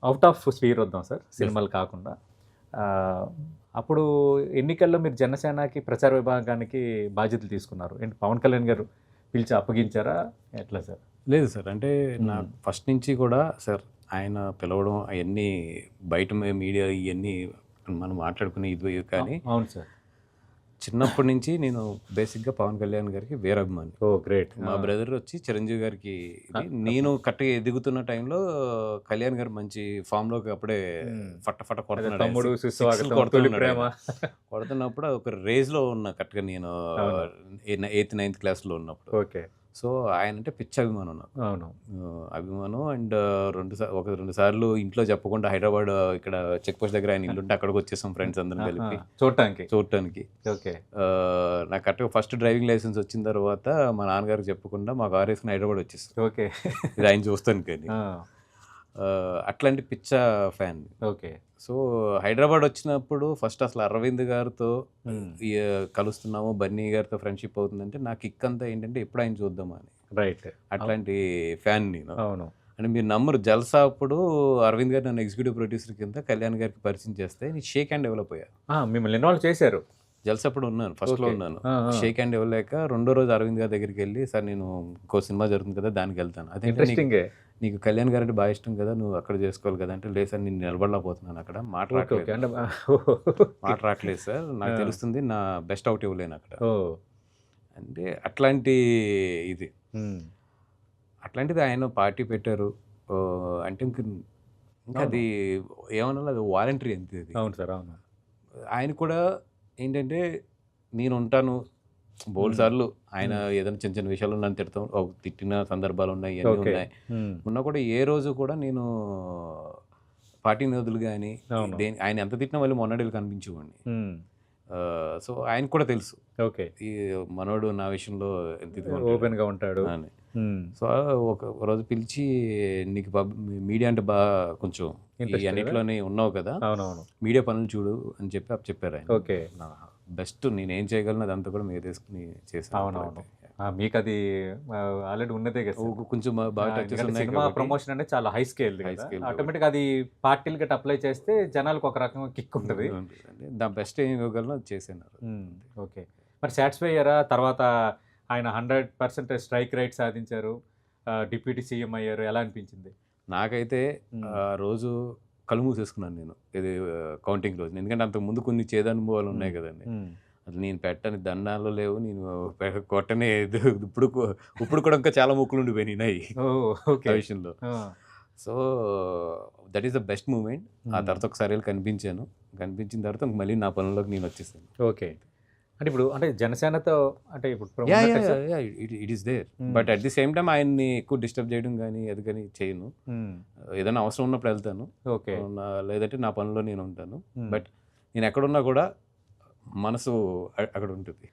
Out of sphere వద్దాం sir, సినిమాలు కాకుండా. అప్పుడు ఎన్నికల్లో మీరు జనసేనకి ప్రచార విభాగానికి బాధ్యతలు తీసుకున్నారు. ఏంటి పవన్ కళ్యాణ్ గారు పిలిచి అప్పగించారా? ఎట్లా సార్? లేదు సార్. అంటే నాకు ఫస్ట్ నుంచి కూడా సార్ ఆయన పిలవడం అయన్నీ బయట మీడియా ఇయన్నీ మనం మాట్లాడుకునే ఇది కానీ అవును సార్. చిన్నప్పటి నుంచి నేను బేసిక్‌గా పవన్ కళ్యాణ్ గారికి వీరాభిమాని. ఓహ్! గ్రేట్. మా బ్రదర్ వచ్చి చిరంజీవి గారికి ఇది. నేను కరెక్ట్‌గా ఎదుగుతున్న టైంలో కళ్యాణ్ గారు మంచి ఫామ్‌లోకి అప్పుడే ఫట ఫట కొడుతున్నాడు. తమ్ముడు, సిక్స్‌లు సుస్వాగతం, తొలి కొడుతున్నాడు ప్రేమ. ఆయన. కొడుతున్నప్పుడు ఒక రేస్‌లో ఉన్నా కరెక్ట్‌గా నేను ఎయిత్, నైన్త్ క్లాస్‌లో ఉన్నప్పుడు. ఓకే. సో ఆయన అంటే పిచ్చి అభిమానం నాకు. అవును. అభిమానం అండ్ 2 సార్లు ఇంట్లో చెప్పకుండా హైదరాబాద్ ఇక్కడ చెక్ పోస్ట్ దగ్గర ఆయన ఇల్లుంటే అక్కడికి వచ్చేసాం ఫ్రెండ్స్ అందరం కలిపి చూడటానికి. ఓకే. నాకు కరెక్ట్‌గా ఫస్ట్ డ్రైవింగ్ లైసెన్స్ వచ్చిన తర్వాత మా నాన్నగారికి చెప్పకుండా మా కారు వేసుకుని హైదరాబాద్ వచ్చేసాం. ఓకే. ఇది ఆయన చూస్తానికని. అట్లాంటి పిచ్చ ఫ్యాన్. ఓకే. సో హైదరాబాద్ వచ్చినప్పుడు ఫస్ట్ అసలు అరవింద్ గారితో కలుస్తున్నాము, బన్నీ గారితో ఫ్రెండ్షిప్ అవుతుందంటే నాకు ఇక్కంతా ఏంటంటే ఎప్పుడు ఆయన చూద్దామా అని. రైట్. అట్లాంటి ఫ్యాన్ నేను. అవును. అంటే మీరు నమ్మరు, జల్సా అప్పుడు అరవింద్ గారు నన్ను ఎగ్జిక్యూటివ్ ప్రొడ్యూసర్ కింద కళ్యాణ్ గారికి పరిచయం చేస్తే నేను షేక్ హ్యాండ్ డెవలప్ అయ్యా. మిమ్మల్ని ఇన్వాల్వ్ చేశారు. జల్సా అప్పుడు ఉన్నాను, ఫస్ట్లో ఉన్నాను. షేక్ హ్యాండ్ ఇవ్వలేక రెండో రోజు అరవింద్ గారి దగ్గరికి వెళ్ళి, సార్ నేను ఇంకో సినిమా జరుగుతుంది కదా దానికి వెళ్తాను. అదే ఇంట్రెస్టింగ్. నీకు కళ్యాణ్ గారు అంటే బాగా ఇష్టం కదా, నువ్వు అక్కడ చేసుకోవాలి కదా అంటే, లేదు సార్ నేను నిలబడలేకపోతున్నాను అక్కడ, మాట రావట్లేదు సార్, నాకు తెలుస్తుంది నా బెస్ట్ అవుట్ ఇవ్వలేను అక్కడ అంటే. అట్లాంటిది ఆయన పార్టీ పెట్టారు అంటే ఇంకా అది ఏమన్నా అది వాలంటరీ అంతే అది. అవును సార్. అవును. ఆయన కూడా ఏంటంటే నేను ఉంటాను బోల్డ్ సార్లు, ఆయన ఏదైనా చిన్న చిన్న విషయాలు నన్ను తిట్టిన సందర్భాలు ఉన్నాయి, ఇవన్నీ ఉన్నాయి. ఉన్నా కూడా ఏ రోజు కూడా నేను పార్టీ నిధులు కానీ ఆయన ఎంత తిట్టినా మళ్ళీ మొన్నడేళ్ళు కనిపించేవాడిని. సో ఆయనకు కూడా తెలుసు ఓకే ఈ మనోడు నా విషయంలో ఎంత ఓపెన్గా ఉంటాడు అని. సో ఒక రోజు పిలిచి, నీకు మీడియా అంటే బాగా కొంచెం అన్నిట్లోనే ఉన్నావు కదా, అవునవును, మీడియా పనులు చూడు అని చెప్పారు ఆయన. ఓకే. బెస్ట్ నేనేం చేయగలను అదంతా కూడా మీరు తీసుకుని చేస్తాను. అవునవును. మీకు అది ఆల్రెడీ ఉన్నదే కదా, కొంచెం బాగా సినిమా ప్రమోషన్ అంటే చాలా హై స్కేల్. ఆటోమేటిక్ అది పార్టీలు గట్రా అప్లై చేస్తే జనాలకు ఒక రకంగా కిక్ ఉంటుంది. దాని బెస్ట్ ఏం ఇవ్వగలను అది చేశాను. ఓకే. మరి సాటిస్ఫై అయ్యారా? తర్వాత ఆయన 100% స్ట్రైక్ రైట్ సాధించారు, డిప్యూటీ సీఎం అయ్యారు, ఎలా అనిపించింది? నాకైతే ఆ రోజు కళ్ళు మూసేసుకున్నాను నేను, ఇది కౌంటింగ్ రోజు. ఎందుకంటే అంతకుముందు కొన్ని చేదనుభవాలు ఉన్నాయి కదండి. అసలు నేను పెట్టని దండాలు లేవు, నేను కొట్టనే ఇప్పుడు కూడా ఇంకా చాలా ముక్కులు ఉండిపోయినాయి ఆ విషయంలో. So that is the best moment. ఆ తర్వాత ఒకసారి కనిపించిన తర్వాత మళ్ళీ నా పనుల్లోకి నేను వచ్చేసాను. ఓకే. అంటే ఇప్పుడు అంటే జనసేనతో అంటే ఇప్పుడు it is there, but at the same time ఆయన్ని ఎక్కువ డిస్టర్బ్ చేయడం కానీ అది కానీ చేయను. ఏదైనా అవసరం ఉన్నప్పుడు వెళ్తాను, ఓకే, లేదంటే నా పనిలో నేను ఉంటాను. బట్ నేను ఎక్కడున్నా కూడా మనసు అక్కడ ఉంటుంది.